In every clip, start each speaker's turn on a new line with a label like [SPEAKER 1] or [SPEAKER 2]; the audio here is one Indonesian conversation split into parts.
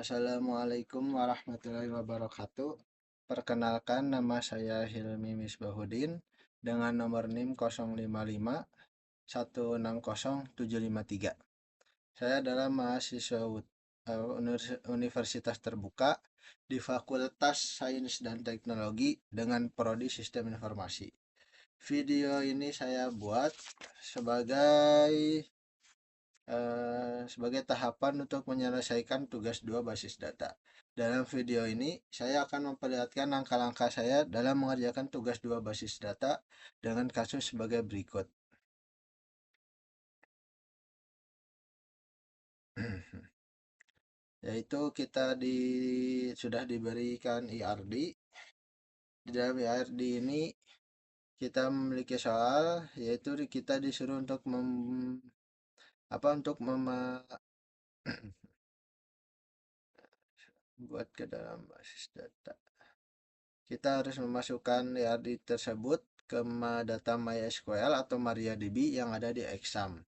[SPEAKER 1] Assalamualaikum warahmatullahi wabarakatuh. Perkenalkan, nama saya Hilmi Misbahuddin dengan nomor NIM 055 160 753. Saya adalah mahasiswa Universitas Terbuka di Fakultas Sains dan Teknologi dengan prodi Sistem Informasi. Video ini saya buat sebagai sebagai tahapan untuk menyelesaikan tugas 2 basis data. Dalam video ini, saya akan memperlihatkan langkah-langkah saya dalam mengerjakan tugas 2 basis data dengan kasus sebagai berikut. Yaitu kita sudah diberikan IRD. Di dalam IRD ini kita memiliki soal, yaitu kita disuruh untuk buat ke dalam basis data. Kita harus memasukkan IRD tersebut ke data MySQL atau MariaDB yang ada di exam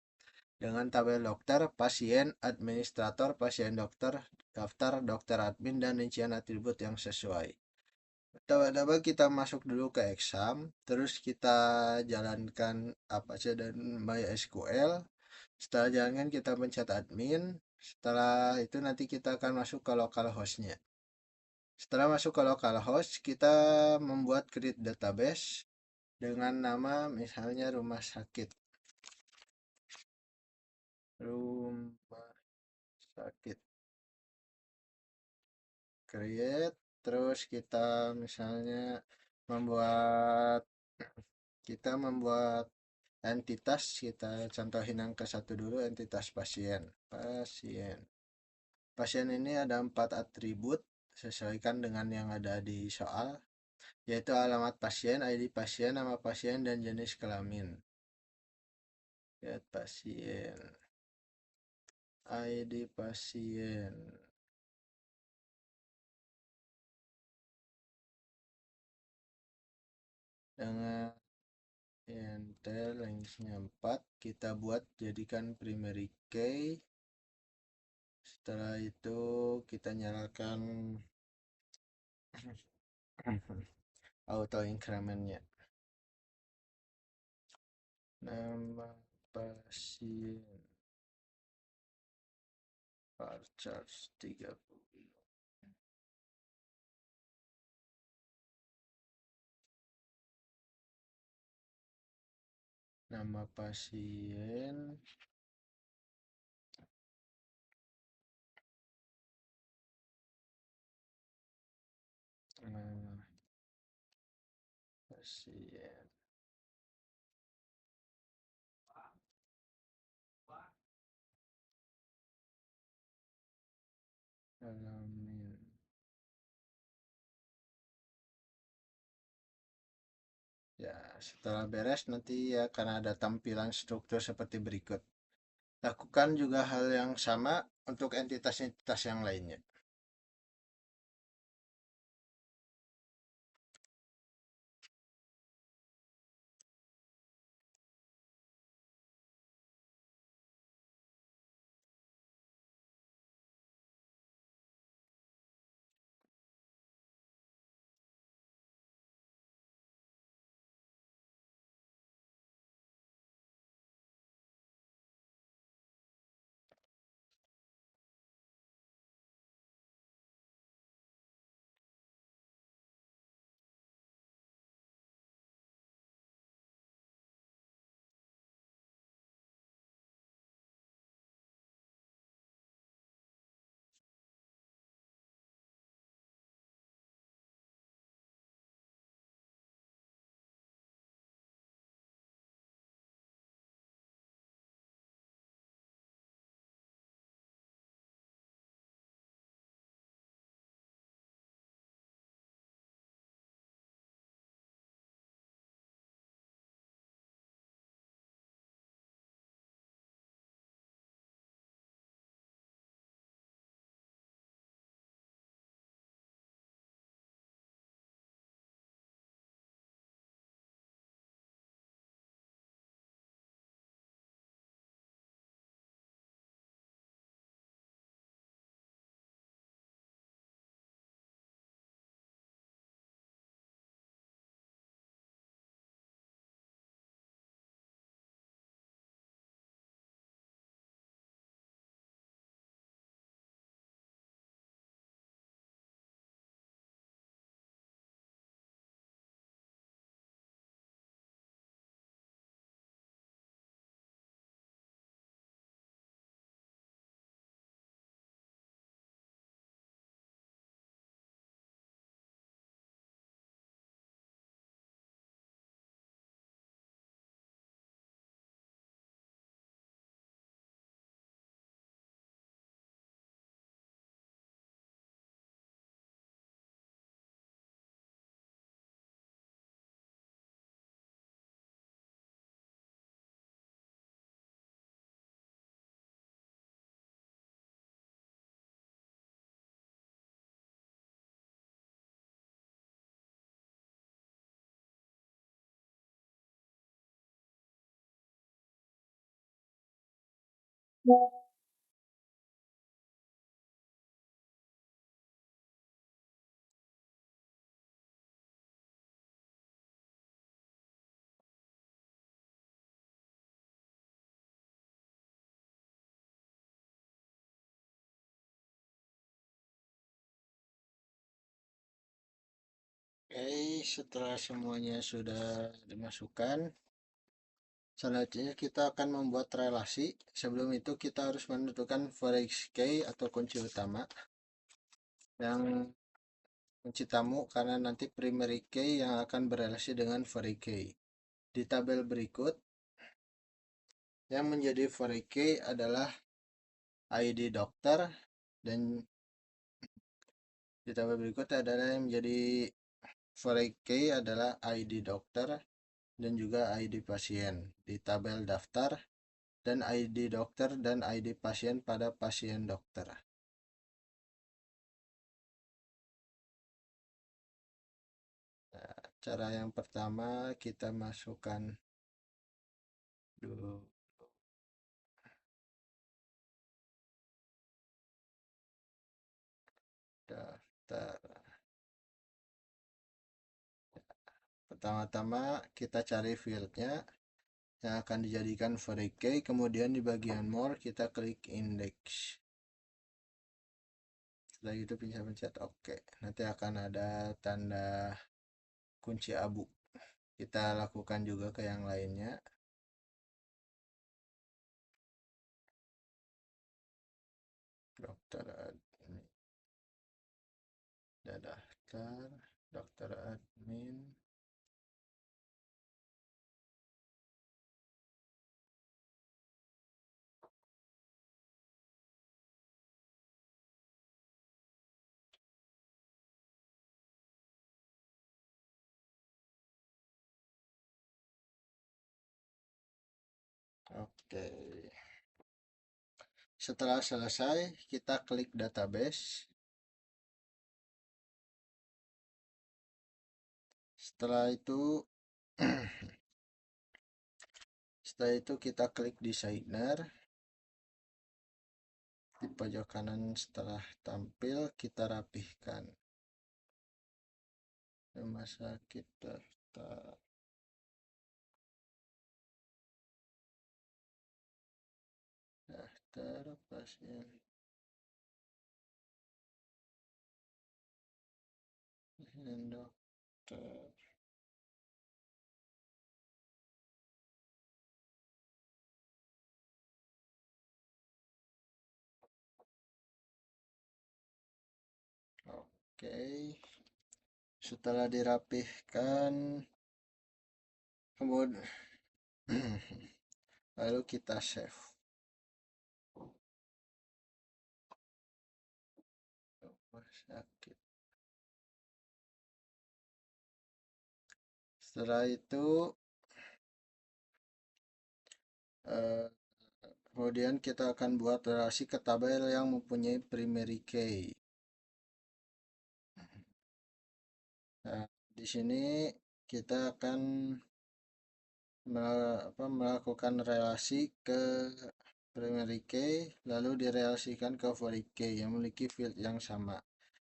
[SPEAKER 1] dengan tabel dokter, pasien, administrator, pasien dokter, daftar dokter admin, dan rincian atribut yang sesuai. Pertama-tama kita masuk dulu ke exam, terus kita jalankan apa saja dan MySQL. Setelah jalankan kita pencet admin. Setelah itu nanti kita akan masuk ke localhost-nya. Setelah masuk ke localhost, kita membuat create database dengan nama misalnya rumah sakit create. Terus kita misalnya membuat kita membuat entitas. Kita contohin yang ke satu dulu, entitas pasien ini ada 4 atribut sesuaikan dengan yang ada di soal, yaitu alamat pasien, ID pasien, nama pasien, dan jenis kelamin. Lihat pasien, ID pasien, dengan enter range-nya 4, kita buat jadikan primary key. Setelah itu kita nyalakan auto increment-nya. Nama pasien varchar 30. Nama pasien pasien kelamin. Ya, setelah beres nanti akan ada tampilan struktur seperti berikut. Lakukan juga hal yang sama untuk entitas-entitas yang lainnya. Oke, setelah semuanya sudah dimasukkan, selanjutnya kita akan membuat relasi. Sebelum itu kita harus menentukan forex key atau kunci utama yang kunci tamu karena nanti primary key yang akan berrelasi dengan forex key. Di tabel berikut, yang menjadi forex key adalah ID dokter dan di tabel berikut adalah yang menjadi forex key adalah ID dokter dan juga ID pasien di tabel daftar dan ID dokter dan ID pasien pada pasien dokter. Nah, cara yang pertama kita masukkan dulu daftar. Pertama-tama kita cari fieldnya yang akan dijadikan forex key, kemudian di bagian more kita klik index. Setelah itu pencet OK. Nanti akan ada tanda kunci abu. Kita lakukan juga ke yang lainnya. Dokter admin, daftar, dokter admin. Oke. Setelah selesai, kita klik database. Setelah itu kita klik designer. Di pojok kanan setelah tampil kita rapihkan. Rumah sakit daftar. Daftar pasien. Pasien dokter. Oke. Setelah dirapihkan, kemudian lalu kita save. Rumah sakit. Setelah itu kemudian kita akan buat relasi ke tabel yang mempunyai primary key. Nah, di sini kita akan melakukan relasi ke primary key lalu direlasikan ke foreign key yang memiliki field yang sama.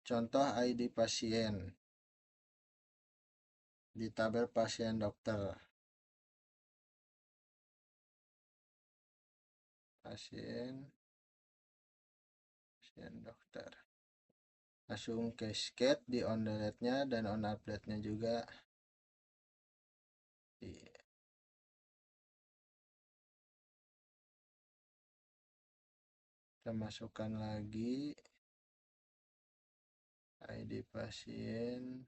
[SPEAKER 1] Contoh ID pasien di tabel pasien dokter. Pasien dokter. Langsung cascade di on delete-nya dan on update-nya juga. Kita masukkan lagi ID pasien.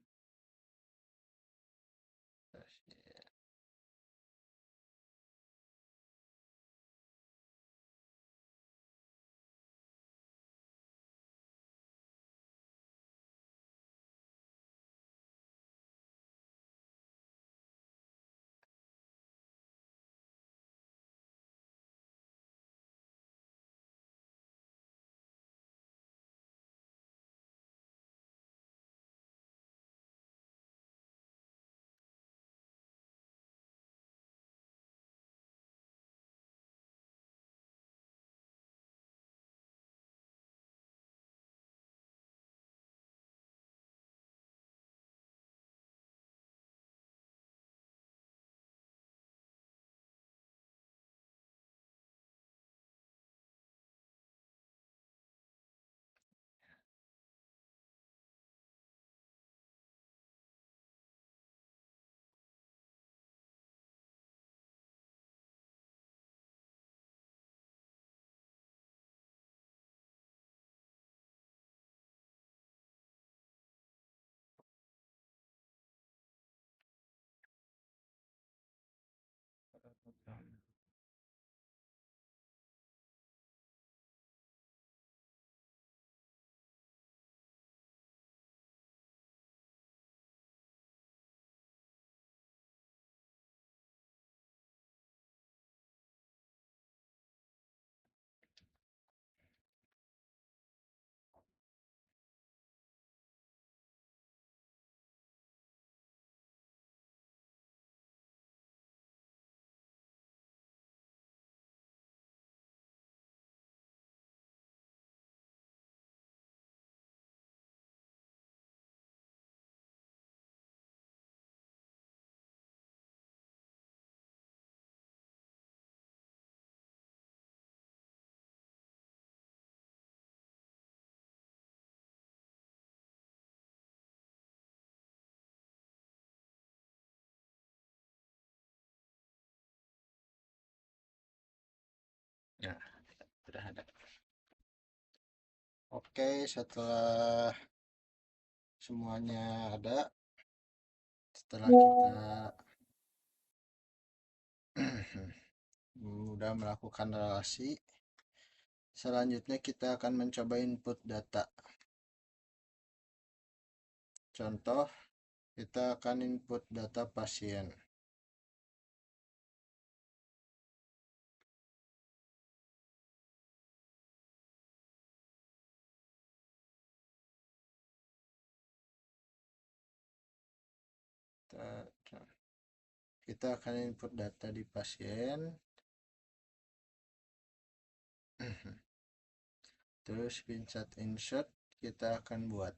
[SPEAKER 1] Nah, sudah ada. Oke, setelah semuanya ada, setelah kita mudah melakukan relasi, selanjutnya kita akan mencoba input data. Contoh, kita akan input data pasien. Kita akan input data di pasien. Terus pincat insert kita akan buat.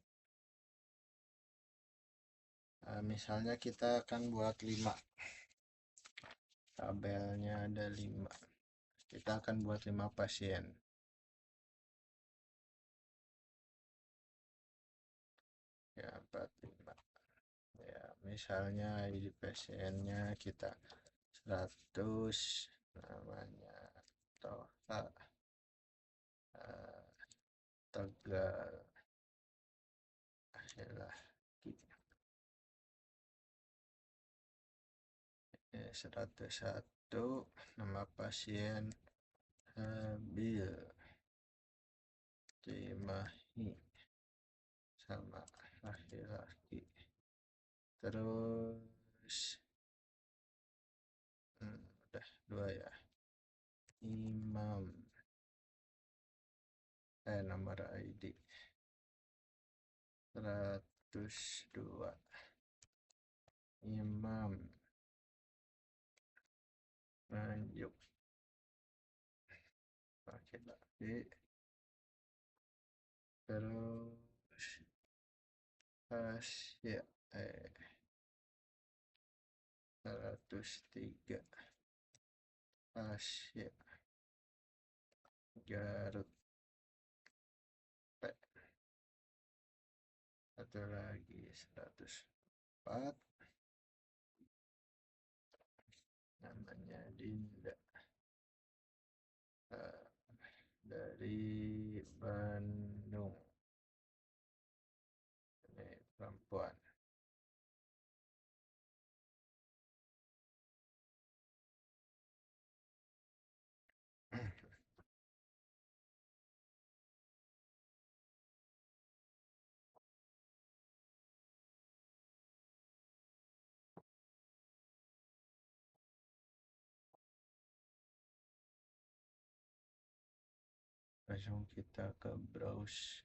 [SPEAKER 1] Nah, misalnya kita akan buat 5. Tabelnya ada 5. Kita akan buat 5 pasien. Ya, 45. Ya, misalnya ID pasiennya kita 100, namanya Toha, Tegal, akhirlah 101, nama pasien Habil Cimahi, sama laki-laki. Terus udah 2 ya. Imam, nomor ID 102. Imam Manjuk, laki-laki. Terus Asia 103. Asia Garut P. Satu lagi 104, namanya Dinda, dari Bandung, ini perempuan. Langsung kita ke browse.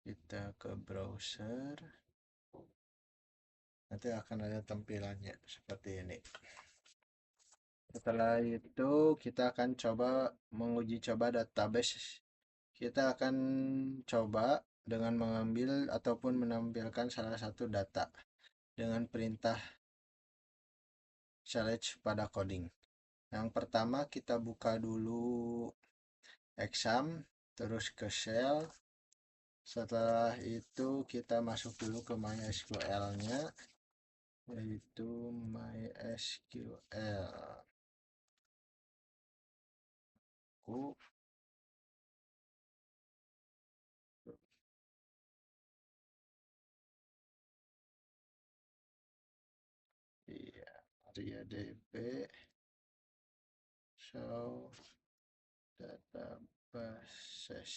[SPEAKER 1] Kita ke browser, nanti akan ada tampilannya seperti ini. Setelah itu kita akan coba menguji coba database. Kita akan coba dengan mengambil ataupun menampilkan salah satu data dengan perintah select pada coding. Yang pertama kita buka dulu exam, terus ke shell. Setelah itu kita masuk dulu ke MySQL-nya, yaitu MySQL. Iya, MariaDB show databases.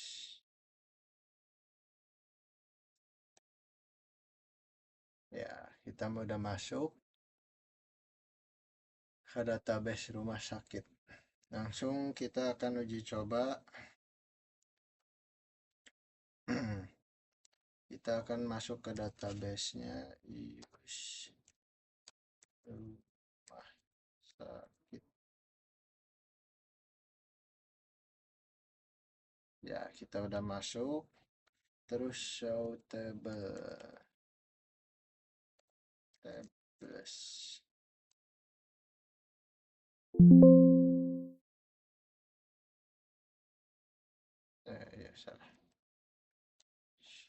[SPEAKER 1] Ya, kita udah masuk ke database rumah sakit. Langsung kita akan uji coba. Kita akan masuk ke database-nya rumah sakit. Ya, kita udah masuk. Terus show table. Tables. Ya, salah.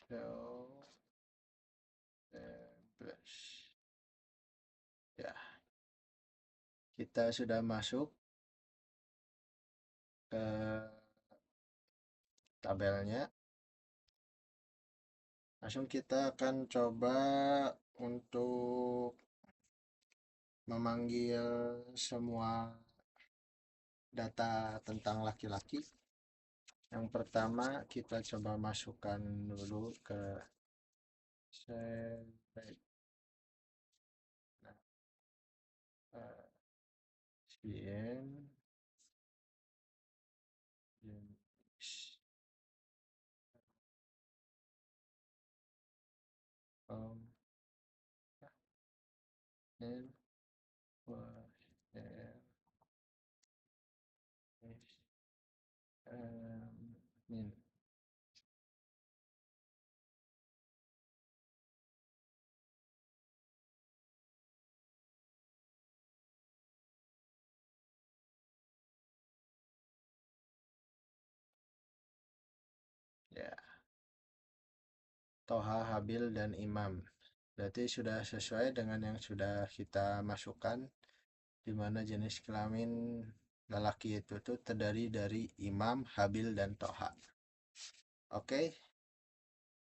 [SPEAKER 1] 12. Ya, kita sudah masuk ke tabelnya. Langsung kita akan coba untuk memanggil semua data tentang laki-laki. Yang pertama kita coba masukkan dulu ke select Jenis um, and was min. Ya, Toha, Habil, dan Imam. Berarti sudah sesuai dengan yang sudah kita masukkan, di mana jenis kelamin lelaki itu tuh terdiri dari Imam, Habil, dan Toha. Oke,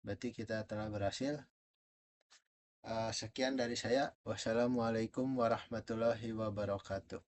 [SPEAKER 1] berarti kita telah berhasil. Sekian dari saya. Wassalamualaikum warahmatullahi wabarakatuh.